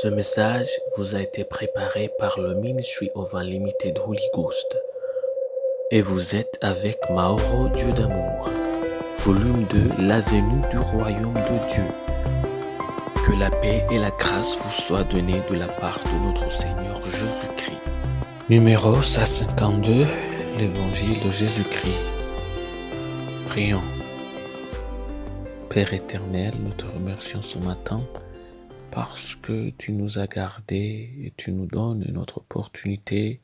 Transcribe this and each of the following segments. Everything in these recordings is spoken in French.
Ce message vous a été préparé par le Ministry of Unlimited Holy Ghost. Et vous êtes avec Mauro Dieu d'amour, volume 2, la venue du royaume de Dieu. Que la paix et la grâce vous soient données de la part de notre Seigneur Jésus-Christ. Numéro 152, l'Évangile de Jésus-Christ. Prions. Père éternel, nous te remercions ce matin parce que tu nous as gardés et tu nous donnes une autre opportunité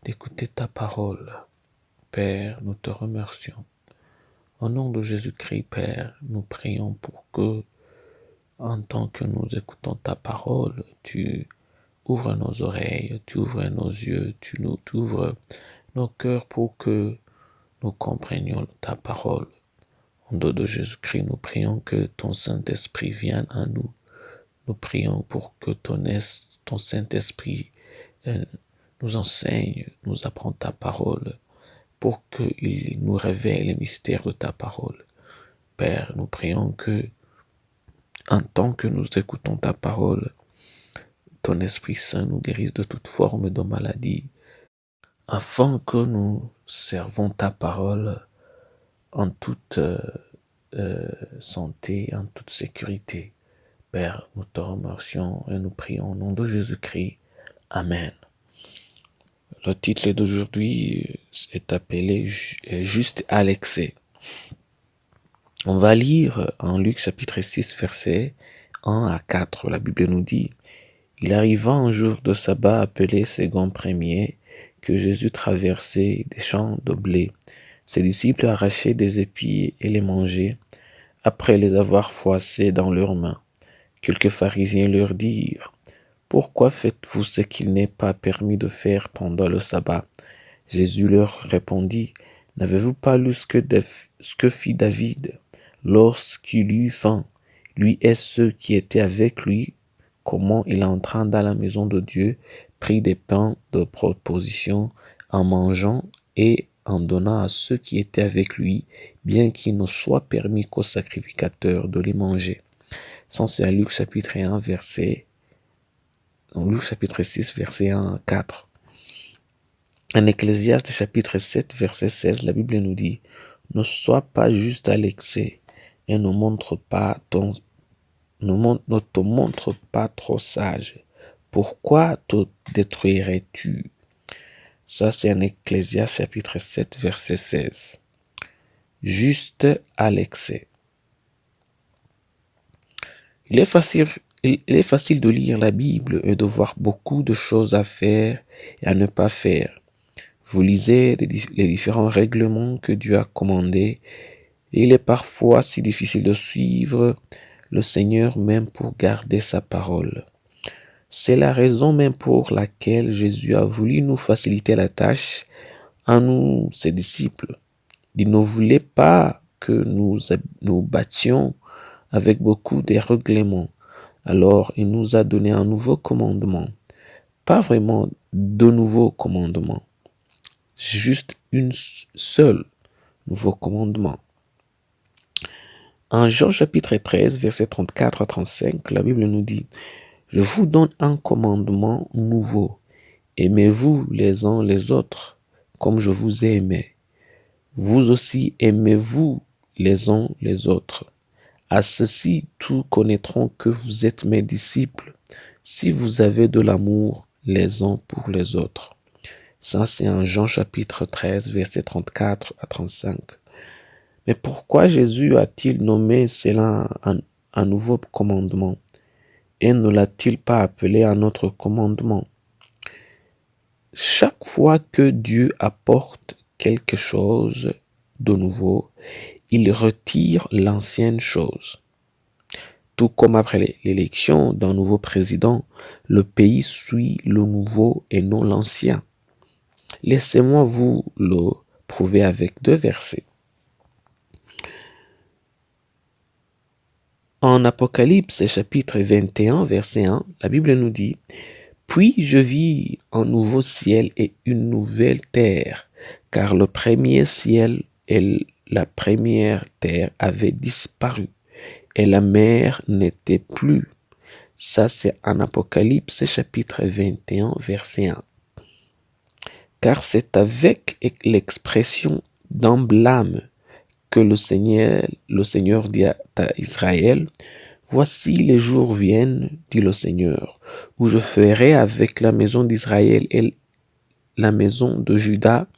d'écouter ta parole. Père, nous te remercions. Au nom de Jésus-Christ, Père, nous prions pour que, en tant que nous écoutons ta parole, tu ouvres nos oreilles, tu ouvres nos yeux, tu ouvres nos cœurs pour que nous comprenions ta parole. Au nom de Jésus-Christ, nous prions que ton Saint-Esprit vienne à nous. Nous prions pour que ton Saint-Esprit nous enseigne, nous apprend ta parole, pour qu'il nous révèle les mystères de ta parole. Père, nous prions que, en tant que nous écoutons ta parole, ton Esprit Saint nous guérisse de toute forme de maladie, afin que nous servons ta parole en toute santé, en toute sécurité. Père, nous te remercions et nous prions au nom de Jésus-Christ. Amen. Le titre d'aujourd'hui est appelé Juste à l'excès. On va lire en Luc chapitre 6, versets 1 à 4. La Bible nous dit: Il arriva un jour de sabbat appelé second premier, que Jésus traversait des champs de blé. Ses disciples arrachaient des épis et les mangeaient, après les avoir froissés dans leurs mains. Quelques pharisiens leur dirent: Pourquoi faites-vous ce qu'il n'est pas permis de faire pendant le sabbat? Jésus leur répondit: N'avez-vous pas lu ce que fit David lorsqu'il eut faim, lui et ceux qui étaient avec lui, comment il entra dans la maison de Dieu, prit des pains de proposition en mangeant et en donnant à ceux qui étaient avec lui, bien qu'il ne soit permis qu'aux sacrificateurs de les manger. Ça, c'est à Luc chapitre 6, verset 1 à 4. En Ecclésiaste chapitre 7, verset 16, la Bible nous dit: Ne sois pas juste à l'excès et ne te montre pas trop sage. Pourquoi te détruirais-tu? Ça, c'est en Ecclésiaste chapitre 7, verset 16. Juste à l'excès. Il est facile de lire la Bible et de voir beaucoup de choses à faire et à ne pas faire. Vous lisez les différents règlements que Dieu a commandés et il est parfois si difficile de suivre le Seigneur même pour garder sa parole. C'est la raison même pour laquelle Jésus a voulu nous faciliter la tâche à nous, ses disciples. Il ne voulait pas que nous battions avec beaucoup de règlements. Alors, il nous a donné un nouveau commandement. Pas vraiment de nouveaux commandements. Juste une seule nouveau commandement. En Jean chapitre 13, versets 34 à 35, la Bible nous dit: Je vous donne un commandement nouveau. Aimez-vous les uns les autres comme je vous ai aimé. Vous aussi aimez-vous les uns les autres. À ceci, tous connaîtront que vous êtes mes disciples, si vous avez de l'amour les uns pour les autres. Ça, c'est en Jean chapitre 13, versets 34 à 35. Mais pourquoi Jésus a-t-il nommé cela un nouveau commandement et ne l'a-t-il pas appelé un autre commandement? Chaque fois que Dieu apporte quelque chose de nouveau, il retire l'ancienne chose. Tout comme après l'élection d'un nouveau président, le pays suit le nouveau et non l'ancien. Laissez-moi vous le prouver avec 2 versets. En Apocalypse chapitre 21, verset 1, la Bible nous dit: Puis je vis un nouveau ciel et une nouvelle terre, car le premier ciel et la première terre avaient disparu, et la mer n'était plus. Ça, c'est en Apocalypse, chapitre 21, verset 1. Car c'est avec l'expression d'un blâme que le Seigneur dit à Israël, voici les jours viennent, dit le Seigneur, où je ferai avec la maison d'Israël et la maison de Juda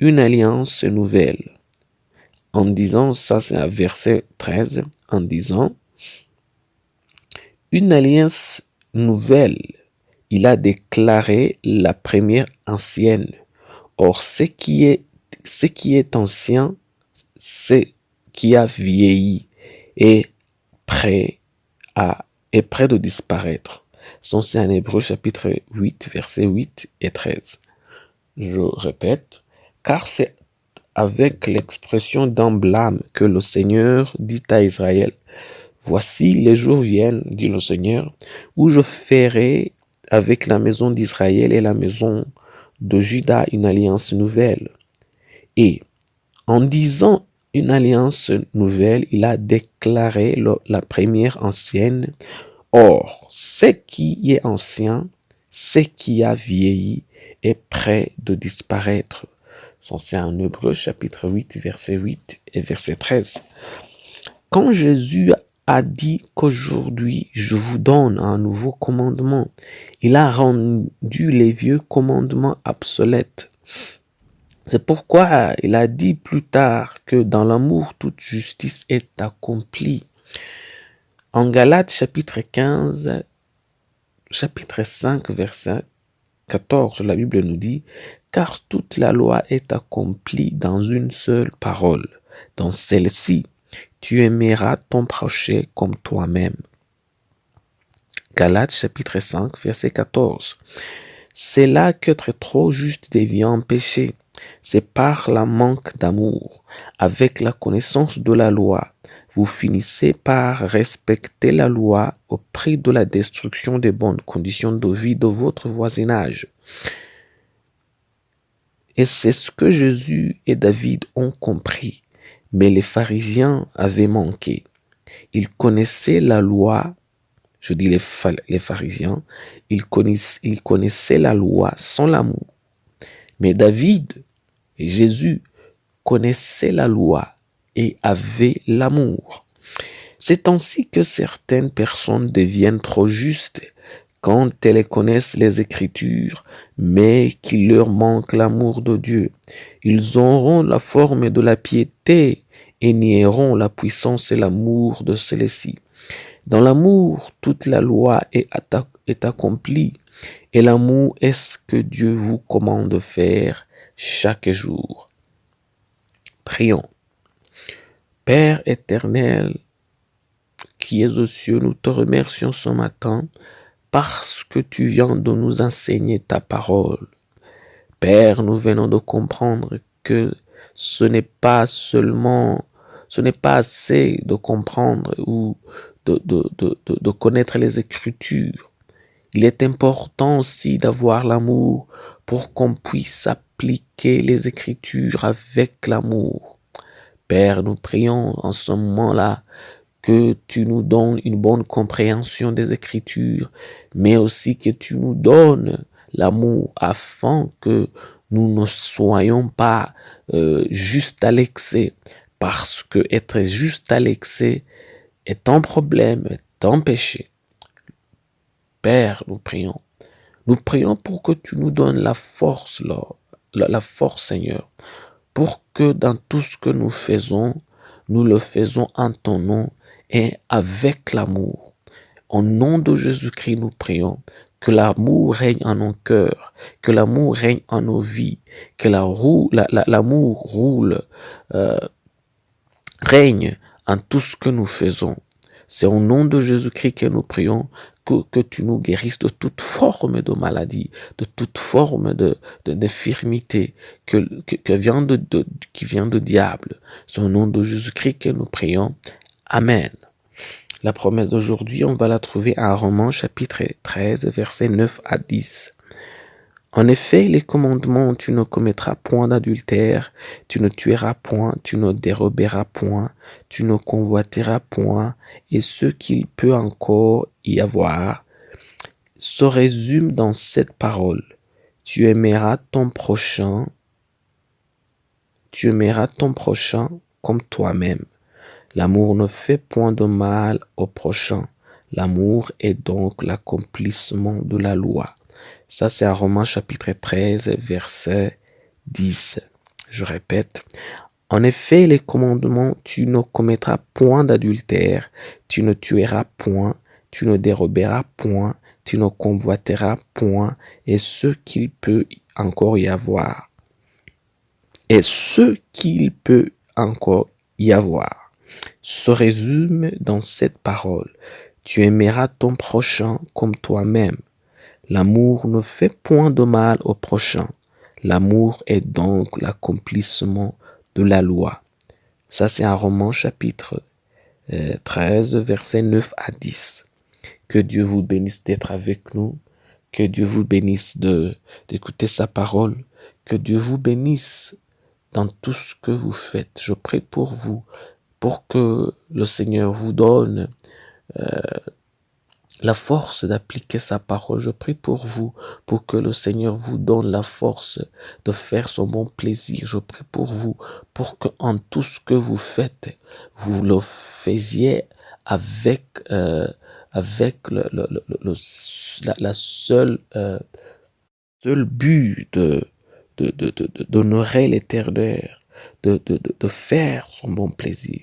une alliance nouvelle. En disant, ça c'est un verset 13, en disant, une alliance nouvelle, il a déclaré la première ancienne. Or, ce qui est ancien, ce qui a vieilli est prêt de disparaître. C'est en Hébreux chapitre 8, versets 8 et 13. Je répète, car c'est avec l'expression d'un blâme que le Seigneur dit à Israël, voici les jours viennent, dit le Seigneur, où je ferai avec la maison d'Israël et la maison de Juda une alliance nouvelle. Et en disant une alliance nouvelle, il a déclaré la première ancienne. Or, ce qui est ancien, ce qui a vieilli, est prêt de disparaître. C'est en Hébreux chapitre 8, verset 8 et verset 13. Quand Jésus a dit qu'aujourd'hui je vous donne un nouveau commandement, il a rendu les vieux commandements obsolètes. C'est pourquoi il a dit plus tard que dans l'amour toute justice est accomplie. En Galates chapitre 15, chapitre 5, verset 14, la Bible nous dit « Car toute la loi est accomplie dans une seule parole. Dans celle-ci, tu aimeras ton prochain comme toi-même. » Galates chapitre 5, verset 14. C'est là qu'être trop juste devient péché. C'est par la manque d'amour, avec la connaissance de la loi, vous finissez par respecter la loi au prix de la destruction des bonnes conditions de vie de votre voisinage. Et c'est ce que Jésus et David ont compris. Mais les pharisiens avaient manqué. Ils connaissaient la loi, je dis les pharisiens, ils connaissaient la loi sans l'amour. Mais David et Jésus connaissaient la loi et avaient l'amour. C'est ainsi que certaines personnes deviennent trop justes quand elles connaissent les Écritures, mais qu'il leur manque l'amour de Dieu. Ils auront la forme de la piété et nieront la puissance et l'amour de celle-ci. Dans l'amour, toute la loi est accomplie, et l'amour est ce que Dieu vous commande de faire chaque jour. Prions. Père éternel, qui es aux cieux, nous te remercions ce matin parce que tu viens de nous enseigner ta parole. Père, nous venons de comprendre que ce n'est pas assez de comprendre ou de connaître les Écritures. Il est important aussi d'avoir l'amour pour qu'on puisse appliquer les Écritures avec l'amour. Père, nous prions en ce moment-là que tu nous donnes une bonne compréhension des Écritures, mais aussi que tu nous donnes l'amour afin que nous ne soyons pas juste à l'excès, parce que être juste à l'excès est un problème, est un péché. Père, nous prions. Nous prions pour que tu nous donnes la force, la force, Seigneur, pour que dans tout ce que nous faisons, nous le faisons en ton nom et avec l'amour. Au nom de Jésus-Christ, nous prions que l'amour règne en nos cœurs, que l'amour règne en nos vies, que l'amour règne en tout ce que nous faisons. C'est au nom de Jésus-Christ que nous prions que tu nous guérisses de toute forme de maladie, de toute forme d'infirmité qui vient de diable. C'est au nom de Jésus-Christ que nous prions. Amen. La promesse d'aujourd'hui, on va la trouver en Romains chapitre 13, versets 9 à 10. En effet, les commandements, tu ne commettras point d'adultère, tu ne tueras point, tu ne déroberas point, tu ne convoiteras point, et ce qu'il peut encore y avoir, se résume dans cette parole. Tu aimeras ton prochain comme toi-même. L'amour ne fait point de mal au prochain. L'amour est donc l'accomplissement de la loi. Ça, c'est à Romains chapitre 13, verset 10. Je répète. En effet, les commandements, tu ne commettras point d'adultère, tu ne tueras point, tu ne déroberas point, tu ne convoiteras point, et ce qu'il peut encore y avoir. Et ce qu'il peut encore y avoir se résume dans cette parole. Tu aimeras ton prochain comme toi-même. L'amour ne fait point de mal au prochain. L'amour est donc l'accomplissement de la loi. Ça, c'est un Romains chapitre 13, versets 9 à 10. Que Dieu vous bénisse d'être avec nous. Que Dieu vous bénisse d'écouter sa parole. Que Dieu vous bénisse dans tout ce que vous faites. Je prie pour vous, pour que le Seigneur vous donne la force d'appliquer sa parole. Je prie pour vous, pour que le Seigneur vous donne la force de faire son bon plaisir. Je prie pour vous, pour que en tout ce que vous faites, vous le faisiez avec la seule but d'honorer l'Éternel, de faire son bon plaisir.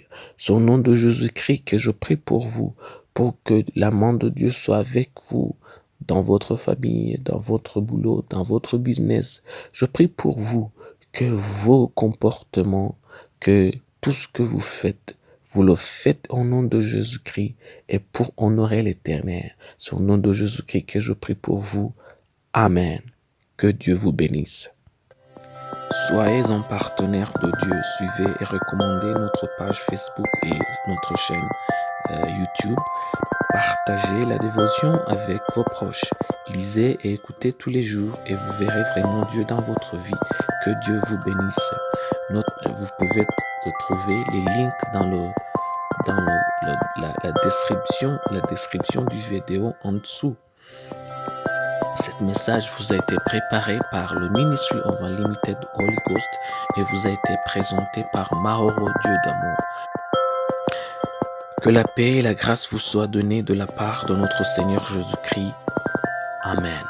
Au nom de Jésus-Christ que je prie pour vous, pour que la main de Dieu soit avec vous dans votre famille, dans votre boulot, dans votre business. Je prie pour vous que vos comportements, que tout ce que vous faites, vous le faites au nom de Jésus-Christ et pour honorer l'Éternel. C'est au nom de Jésus-Christ que je prie pour vous. Amen. Que Dieu vous bénisse. Soyez un partenaire de Dieu. Suivez et recommandez notre page Facebook et notre chaîne YouTube. Partagez la dévotion avec vos proches. Lisez et écoutez tous les jours et vous verrez vraiment Dieu dans votre vie. Que Dieu vous bénisse. Vous pouvez retrouver les links dans la description du vidéo en dessous. Cet message vous a été préparé par le Ministry of Unlimited Holy Ghost et vous a été présenté par Mahoro Dieu d'amour. Que la paix et la grâce vous soient données de la part de notre Seigneur Jésus-Christ. Amen.